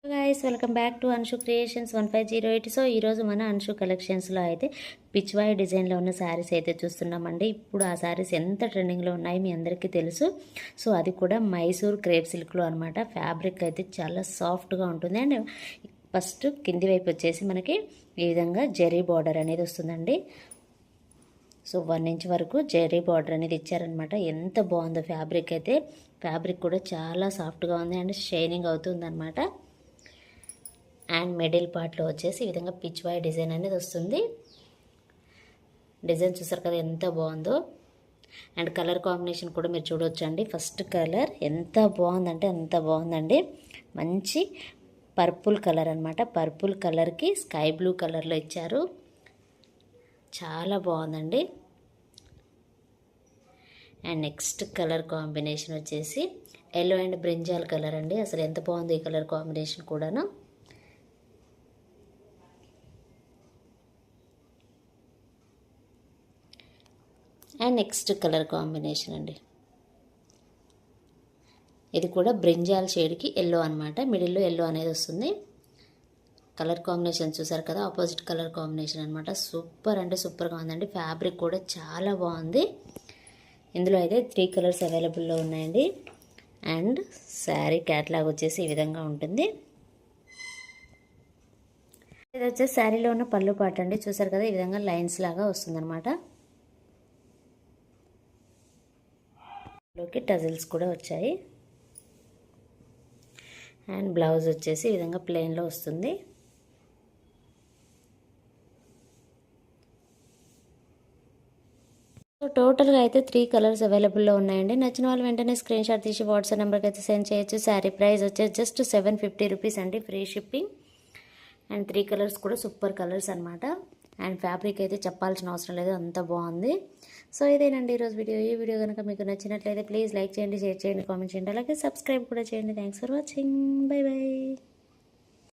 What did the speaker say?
Guys welcome back to Anshu creations 1508. So ఈరోజు మన అన్షు కలెక్షన్స్లో అయితే పిచ్వాయ్ డిజైన్లో ఉన్న శారీస్ అయితే చూస్తున్నామండి. ఇప్పుడు ఆ శారీస్ ఎంత ట్రెండింగ్లో ఉన్నాయి మీ అందరికీ తెలుసు. సో అది కూడా మైసూర్ క్రేప్ సిల్క్లో అనమాట. ఫ్యాబ్రిక్ అయితే చాలా సాఫ్ట్గా ఉంటుంది. అండ్ ఫస్ట్ కింది వైపు వచ్చేసి మనకి ఈ విధంగా జెరీ బార్డర్ అనేది వస్తుందండి. సో 1 ఇంచ్ వరకు జెరీ బార్డర్ అనేది ఇచ్చారనమాట. ఎంత బాగుందో ఫ్యాబ్రిక్ అయితే. ఫ్యాబ్రిక్ కూడా చాలా సాఫ్ట్గా ఉంది అండ్ షైనింగ్ అవుతుంది అనమాట. అండ్ మిడిల్ పార్ట్లో వచ్చేసి ఈ విధంగా పిచ్వాయ్ డిజైన్ అనేది వస్తుంది. డిజైన్ చూసారు కదా ఎంత బాగుందో. అండ్ కలర్ కాంబినేషన్ కూడా మీరు చూడొచ్చండి. ఫస్ట్ కలర్ ఎంత బాగుందంటే అంత బాగుందండి. మంచి పర్పుల్ కలర్ అనమాట. పర్పుల్ కలర్కి స్కై బ్లూ కలర్లో ఇచ్చారు. చాలా బాగుందండి. అండ్ నెక్స్ట్ కలర్ కాంబినేషన్ వచ్చేసి ఎల్లో అండ్ బ్రింజాల్ కలర్ అండి. అసలు ఎంత బాగుంది ఈ కలర్ కాంబినేషన్ కూడాను. అండ్ నెక్స్ట్ కలర్ కాంబినేషన్ అండి. ఇది కూడా బ్రింజాల్ షేడ్కి ఎల్లో అనమాట. మిడిల్లో ఎల్లో అనేది వస్తుంది. కలర్ కాంబినేషన్ చూసారు కదా, ఆపోజిట్ కలర్ కాంబినేషన్ అనమాట. సూపర్ అంటే సూపర్గా ఉందండి. ఫ్యాబ్రిక్ కూడా చాలా బాగుంది. ఇందులో అయితే 3 కలర్స్ అవైలబుల్లో ఉన్నాయండి. అండ్ శారీ క్యాట్లాగ్ వచ్చేసి ఈ విధంగా ఉంటుంది. ఇది వచ్చేసి శారీలో ఉన్న పళ్ళు పాట అండి. చూసారు కదా, ఈ విధంగా లైన్స్ లాగా వస్తుందన్నమాట. లోకి టజిల్స్ కూడా వచ్చాయి. అండ్ బ్లౌజ్ వచ్చేసి ఈ విధంగా ప్లెయిన్లో వస్తుంది. సో టోటల్గా అయితే 3 కలర్స్ అవైలబుల్లో ఉన్నాయండి. నచ్చిన వాళ్ళు వెంటనే స్క్రీన్ షాట్ తీసి వాట్సాప్ నెంబర్కి అయితే సెండ్ చేయొచ్చు. శారీ ప్రైస్ వచ్చేసి జస్ట్ 750 రూపీస్ అండి, ఫ్రీ షిప్పింగ్. అండ్ 3 కలర్స్ కూడా సూపర్ కలర్స్ అనమాట. అండ్ ఫ్యాబ్రిక్ అయితే చెప్పాల్సిన అవసరం లేదు, అంత బాగుంది. సో ఇదేనండి ఈరోజు వీడియో. ఈ వీడియో కనుక మీకు నచ్చినట్లయితే ప్లీజ్ లైక్ చేయండి, షేర్ చేయండి, కామెంట్ చేయండి, అలాగే సబ్స్క్రైబ్ కూడా చేయండి. Thanks for watching. By by.